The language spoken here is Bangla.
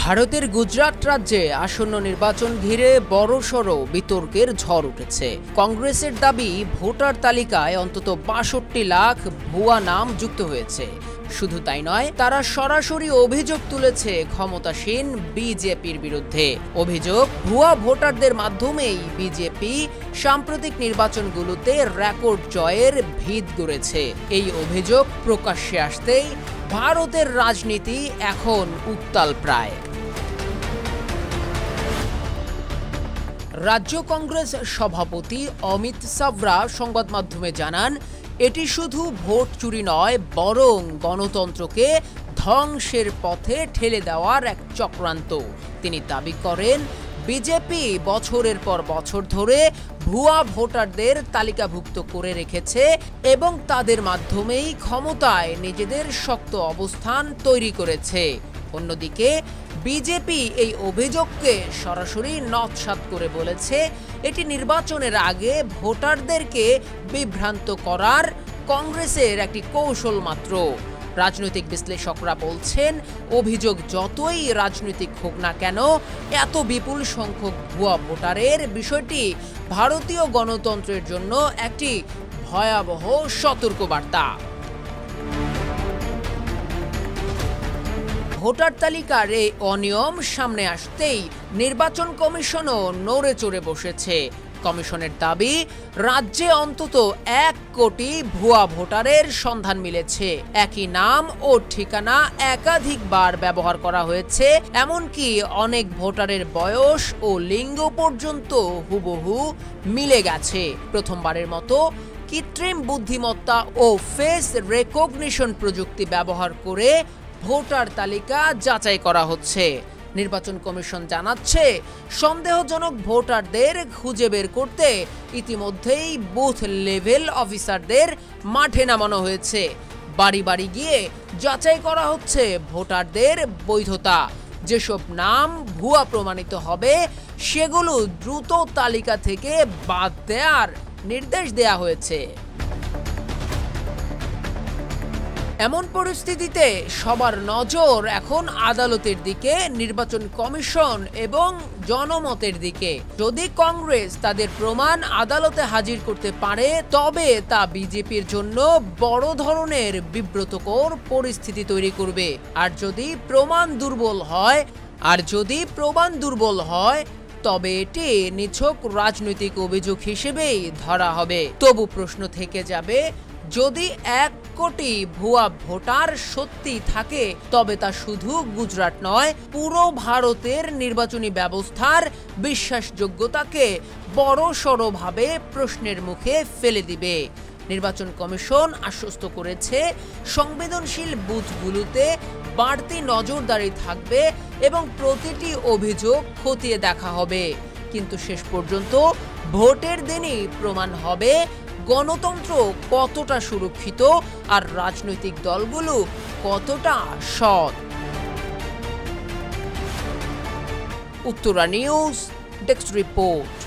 ভারতের গুজরাট রাজ্যে আসন্ন নির্বাচন ঘিরে বড়সড় বিতর্কের ঝড় উঠেছে। কংগ্রেসের দাবি ভোটার তালিকায় অন্তত ৬২ লাখ ভুয়া নাম যুক্ত হয়েছে। শুধু তাই নয়, তারা সরাসরি অভিযোগ তুলেছে ক্ষমতাসীন বিজেপির বিরুদ্ধে। অভিযোগ, ভুয়া ভোটারদের মাধ্যমেই বিজেপি সাম্প্রতিক নির্বাচনগুলোতে রেকর্ড জয়ের ভিত গড়েছে। এই অভিযোগ প্রকাশ্যে আসতেই ভারতের রাজনীতি এখন উত্তাল প্রায়। রাজ্য কংগ্রেস সভাপতি অমিত সাভরা সংবাদ মাধ্যমে জানান, এটি শুধু ভোট চুরি নয়, বরং গণতন্ত্রকে ধ্বংসের পথে ঠেলে দেওয়ার এক চক্রান্ত। তিনি দাবি করেন, বিজেপি বছরের পর বছর ধরে ভুয়া ভোটারদের তালিকাভুক্ত করে রেখেছে এবং তাদের মাধ্যমেই ক্ষমতায় নিজেদের শক্ত অবস্থান তৈরি করেছে। অন্যদিকে বিজেপি এই অভিযোগকে সরাসরি নস্যাৎ করে বলেছে, এটি নির্বাচনের আগে ভোটারদেরকে বিভ্রান্ত করার কংগ্রেসের একটি কৌশল মাত্র। রাজনৈতিক বিশ্লেষকরা বলছেন, অভিযোগ যতই রাজনৈতিক হোক না কেন, এত বিপুল সংখ্যক ভুয়া ভোটারের বিষয়টি ভারতীয় গণতন্ত্রের জন্য একটি ভয়াবহ সতর্কবার্তা। ভোটার তালিকার এই অনিয়ম সামনে আসতেই নির্বাচন কমিশনও নড়ে চড়ে বসেছে। কমিশনের দাবি, রাজ্যে অন্তত ১ কোটি ভুয়া ভোটারের সন্ধান মিলেছে। একই নাম ও ঠিকানা একাধিকবার ব্যবহার করা হয়েছে, এমনকি অনেক ভোটারের বয়স ও লিঙ্গ পর্যন্ত হুবহু মিলে গেছে। প্রথমবারের মতো কৃত্রিম বুদ্ধিমত্তা ও ফেস রেকগনিশন প্রযুক্তি ব্যবহার করে ভোটার তালিকা যাচাই করা হচ্ছে। নির্বাচন কমিশন জানাচ্ছে, সন্দেহজনক ভোটারদের খুঁজে বের করতে ইতিমধ্যেই বুথ লেভেল অফিসারদের মাঠে নামানো হয়েছে। বাড়ি বাড়ি গিয়ে যাচাই করা হচ্ছে ভোটারদের বৈধতা। যেসব নাম ভুয়া প্রমাণিত হবে সেগুলো দ্রুত তালিকা থেকে বাদ দেওয়ার নির্দেশ দেয়া হয়েছে। এমন পরিস্থিতিতে সবার নজর এখন আদালতের দিকে, নির্বাচন কমিশন এবং জনমতের দিকে। যদি কংগ্রেস তাদের প্রমাণ আদালতে হাজির করতে পারে, তবে তা বিজেপির জন্য বড় ধরনের বিব্রতকর পরিস্থিতি তৈরি করবে। আর যদি প্রমাণ দুর্বল হয় তবে এটি নিছক রাজনৈতিক অভিযোগ হিসেবেই ধরা হবে। তবু প্রশ্ন থেকে যাবে, যদি ১ কোটি ভুয়া ভোটার সত্যি থাকে, তবে তা শুধু গুজরাট নয়, পুরো ভারতের নির্বাচনী ব্যবস্থার বিশ্বাসযোগ্যতাকে বড়সড়ভাবে প্রশ্নের মুখে ফেলে দিবে। নির্বাচন কমিশন আশ্বস্ত করেছে, সংবেদনশীল বুথগুলোতে বাড়তি নজরদারি থাকবে এবং প্রতিটি অভিযোগ খতিয়ে দেখা হবে। কিন্তু শেষ পর্যন্ত ভোটের দিনই প্রমাণ হবে গণতন্ত্র কতটা সুরক্ষিত আর রাজনৈতিক দলগুলো কতটা সৎ। Uttara news desk report.